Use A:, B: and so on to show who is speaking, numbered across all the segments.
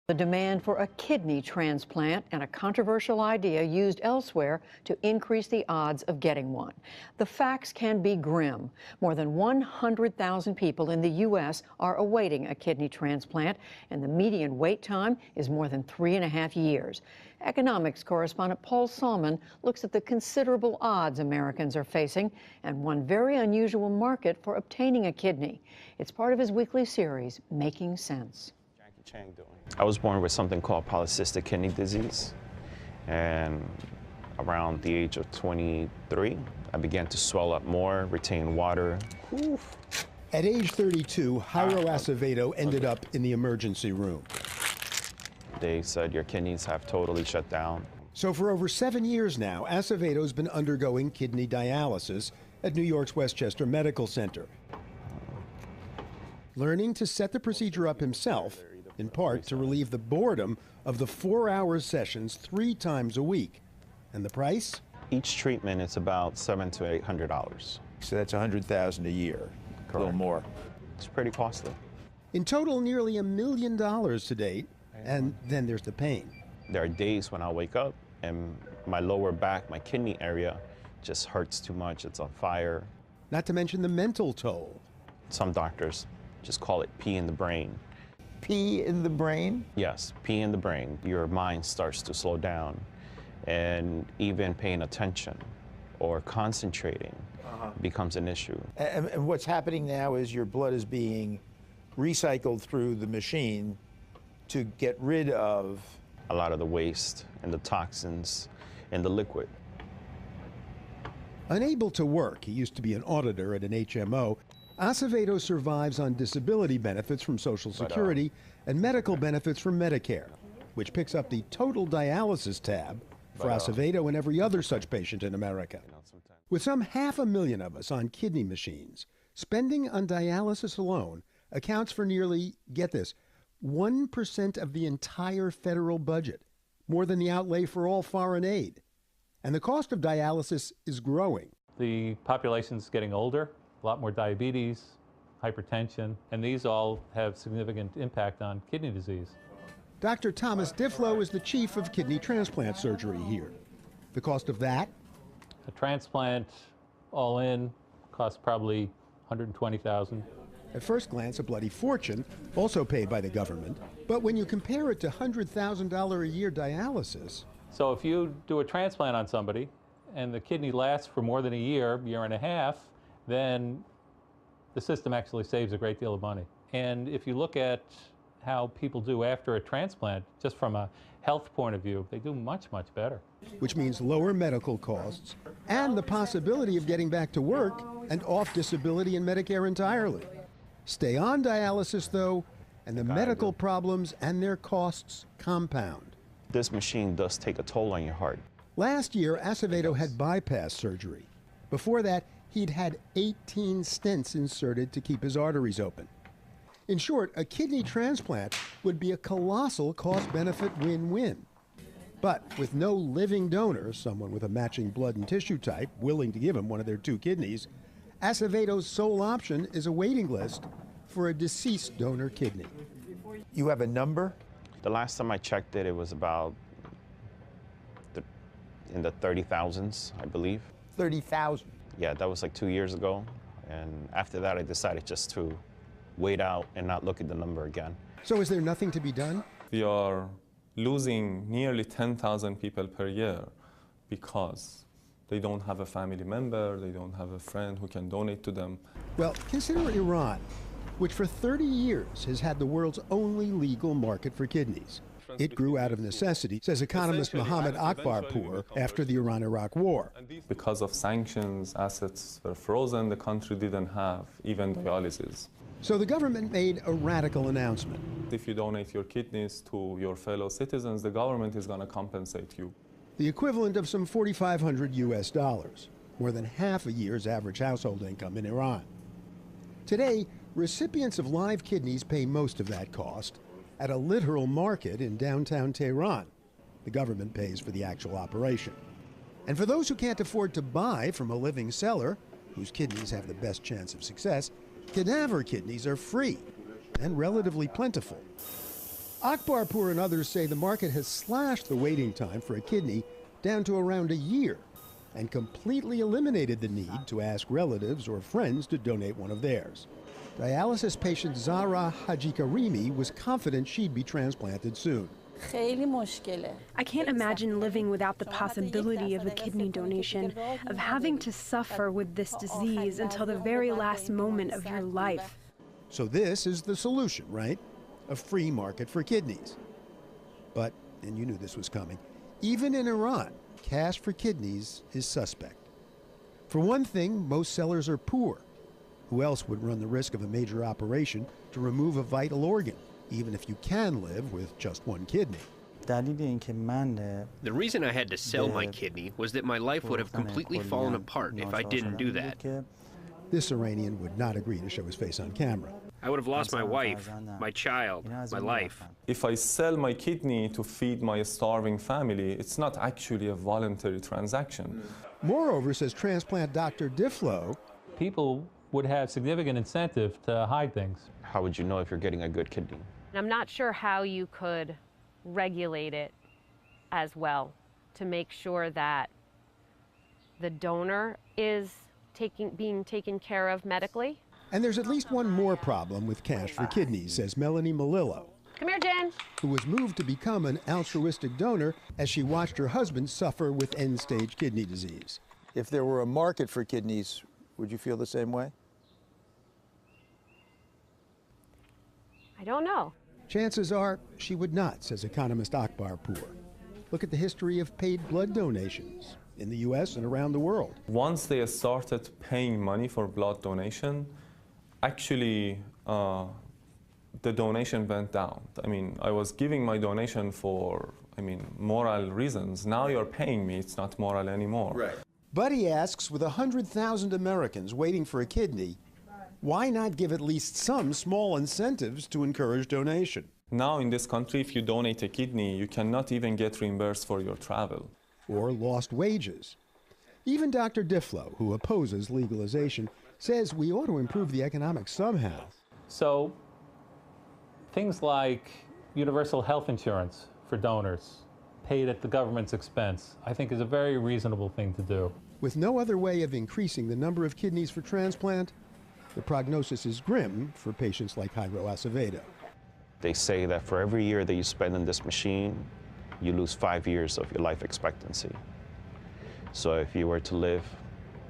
A: The demand for a kidney transplant and a controversial idea used elsewhere to increase the odds of getting one. The facts can be grim. More than 100,000 people in the U.S. are awaiting a kidney transplant, and the median wait time is more than 3.5 years. Economics correspondent Paul Solman looks at the considerable odds Americans are facing and one very unusual market for obtaining a kidney. It's part of his weekly series, Making Sense.
B: I was born with something called polycystic kidney disease, and around the age of 23, I began to swell up more, retain water.
C: Oof. At age 32, Jairo Acevedo ended up in the emergency room.
B: They said your kidneys have totally shut down.
C: So for over 7 years now, Acevedo's been undergoing kidney dialysis at New York's Westchester Medical Center, learning to set the procedure up himself, in part to relieve the boredom of the 4-hour sessions 3 times a week. And the price?
B: Each treatment is about $700 to $800.
D: So that's $100,000 a year,
B: Correct.
D: A little more.
B: It's pretty costly.
C: In total, nearly $1 million to date, and then there's the pain.
B: There are days when I wake up and my lower back, my kidney area, just hurts too much. It's on fire.
C: Not to mention the mental toll.
B: Some doctors just call it pee in the brain.
D: Pee in the brain?
B: Yes, pee in the brain. Your mind starts to slow down, and even paying attention or concentrating becomes an issue.
D: And what's happening now is your blood is being recycled through the machine to get rid of
B: a lot of the waste and the toxins in the liquid.
C: Unable to work, he used to be an auditor at an HMO. Acevedo survives on disability benefits from Social Security and medical benefits from Medicare, which picks up the total dialysis tab for Acevedo and every other such patient in America. With some 500,000 of us on kidney machines, spending on dialysis alone accounts for nearly, get this, 1% of the entire federal budget, more than the outlay for all foreign aid. And the cost of dialysis is growing.
E: The population's getting older. A lot more diabetes, hypertension, and these all have significant impact on kidney disease.
C: Dr. Thomas Difflow is the chief of kidney transplant surgery here. The cost of that?
E: A transplant, all in, costs probably $120,000.
C: At first glance, a bloody fortune, also paid by the government. But when you compare it to $100,000 a year dialysis...
E: So if you do a transplant on somebody, and the kidney lasts for more than a year, year and a half, then the system actually saves a great deal of money. And if you look at how people do after a transplant, just from a health point of view, they do much, much better.
C: Which means lower medical costs and the possibility of getting back to work and off disability and Medicare entirely. Stay on dialysis, though, and the medical problems and their costs compound.
B: This machine does take a toll on your heart.
C: Last year, Acevedo had bypass surgery. Before that, he'd had 18 stents inserted to keep his arteries open. In short, a kidney transplant would be a colossal cost-benefit win-win. But with no living donor, someone with a matching blood and tissue type, willing to give him one of their 2 kidneys, Acevedo's sole option is a waiting list for a deceased donor kidney.
D: You have a number?
B: The last time I checked it, it was about in the 30,000s, I believe.
D: 30,000?
B: Yeah, that was like 2 years ago. And after that, I decided just to wait out and not look at the number again.
C: So is there nothing to be done?
F: We are losing nearly 10,000 people per year because they don't have a family member, they don't have a friend who can donate to them.
C: Well, consider Iran, which for 30 years has had the world's only legal market for kidneys. It grew out of necessity, says economist Mohammed Akbarpour, after the Iran-Iraq War.
F: Because of sanctions, assets were frozen, the country didn't have even dialysis.
C: So the government made a radical announcement.
F: If you donate your kidneys to your fellow citizens, the government is going to compensate you.
C: The equivalent of some $4,500 US, more than half a year's average household income in Iran. Today, recipients of live kidneys pay most of that cost at a literal market in downtown Tehran. The government pays for the actual operation. And for those who can't afford to buy from a living seller, whose kidneys have the best chance of success, cadaver kidneys are free and relatively plentiful. Akbarpur and others say the market has slashed the waiting time for a kidney down to around a year and completely eliminated the need to ask relatives or friends to donate one of theirs. Dialysis patient Zahra Hajikarimi was confident she'd be transplanted soon.
G: I can't imagine living without the possibility of a kidney donation, of having to suffer with this disease until the very last moment of your life.
C: So this is the solution, right? A free market for kidneys. But, and you knew this was coming, even in Iran, cash for kidneys is suspect. For one thing, most sellers are poor. Who else would run the risk of a major operation to remove a vital organ, even if you can live with just one kidney?
H: The reason I had to sell my kidney was that my life would have completely fallen apart if I didn't do that.
C: This Iranian would not agree to show his face on camera.
H: I would have lost my wife, my child, my life.
F: If I sell my kidney to feed my starving family, it's not actually a voluntary transaction.
C: Moreover, says transplant Dr. Diflo,
E: People would have significant incentive to hide things.
B: How would you know if you're getting a good kidney?
I: I'm not sure how you could regulate it as well to make sure that the donor is being taken care of medically.
C: and there's at least one more problem with cash for kidneys, says Melanie Malillo,
I: Come here, Jen.
C: who was moved to become an altruistic donor as she watched her husband suffer with end-stage kidney disease.
D: If there were a market for kidneys, would you feel the same way?
I: I don't know.
C: Chances are she would not, says economist Akbarpur. Look at the history of paid blood donations in the U.S. and around the world.
F: Once they started paying money for blood donation, actually the donation went down. I mean, I was giving my donation for, moral reasons. Now you're paying me, it's not moral anymore.
D: Right.
C: But he asks, with 100,000 Americans waiting for a kidney, why not give at least some small incentives to encourage donation?
F: Now in this country, if you donate a kidney, you cannot even get reimbursed for your travel.
C: Or lost wages. Even Dr. Diflo, who opposes legalization, says we ought to improve the economics somehow.
E: So things like universal health insurance for donors, paid at the government's expense, I think is a very reasonable thing to do.
C: With no other way of increasing the number of kidneys for transplant, the prognosis is grim for patients like Jairo Acevedo.
B: They say that for every year that you spend in this machine, you lose 5 years of your life expectancy. So if you were to live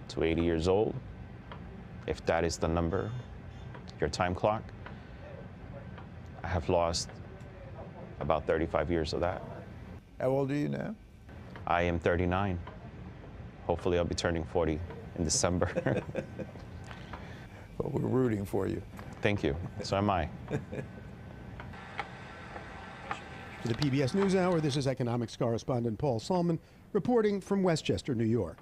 B: to 80 years old, if that is the number, your time clock, I have lost about 35 years of that.
D: How old are you now?
B: I am 39. Hopefully I'll be turning 40 in December.
D: Well, we're rooting for you.
B: Thank you. So am I.
C: For the PBS NewsHour, this is economics correspondent Paul Solman reporting from Westchester, New York.